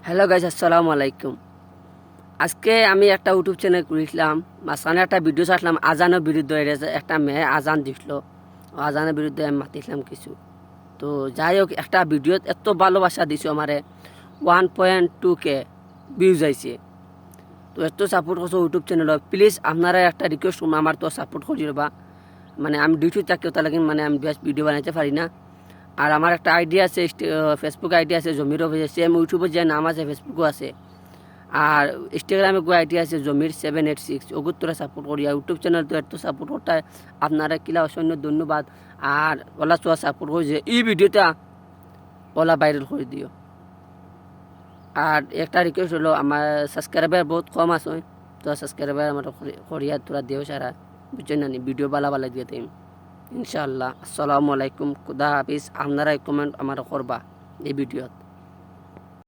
Hello guys, আসসালামু আলাইকুম। আজকে আমি একটা ইউটিউব চ্যানেল খুলেছিলাম, মাঝখানে একটা ভিডিও ছাড়লাম আজানের বিরুদ্ধে। একটা মেয়ে আজান দিছিল, আজানের বিরুদ্ধে আমি মাতিছিলাম কিছু। তো যাই হোক, একটা ভিডিও এত ভালোবাসা দিছো আমারে, 1.2K ভিউজ আইছে। তো এত সাপোর্ট করছো ইউটিউব চ্যানেল, প্লিজ আপনারা একটা রিকোয়েস্ট করুন, আমার তো সাপোর্ট করি বা মানে আমি ডিউটি থাকতেও তাহলে মানে আমি বেশ ভিডিও বানাইতে পারি না। আর আমার একটা আইডি আছে, ফেসবুক আইডি আছে জমির অফিসে, সেম ইউটিউবে যে নাম আছে ফেসবুকও আছে। আর ইনস্টাগ্রামে গো আইডি আছে জমির 786। ওগুলো তোরা সাপোর্ট করি, আর ইউটিউব চ্যানেল তো এত সাপোর্ট করতে আপনারা কিলা অসংখ্য ধন্যবাদ। আর ওলা চোয়া সাপোর্ট করি যে এই ভিডিওটা ওলা ভাইরাল করে দিও। আর একটা রিকোয়েস্ট হলো, আমার সাবস্ক্রাইবার বহুত কম আছে, তো সাবস্ক্রাইবার আমার করিয়া তোরা দিও সারা, বুঝছেন না? ভিডিও বালা বালা দিয়ে দিম ইনশাআল্লাহ। আসসালামু আলাইকুম, খুদা হাফিজ। আপনারা কমেন্ট আমার করবা এই ভিডিওত।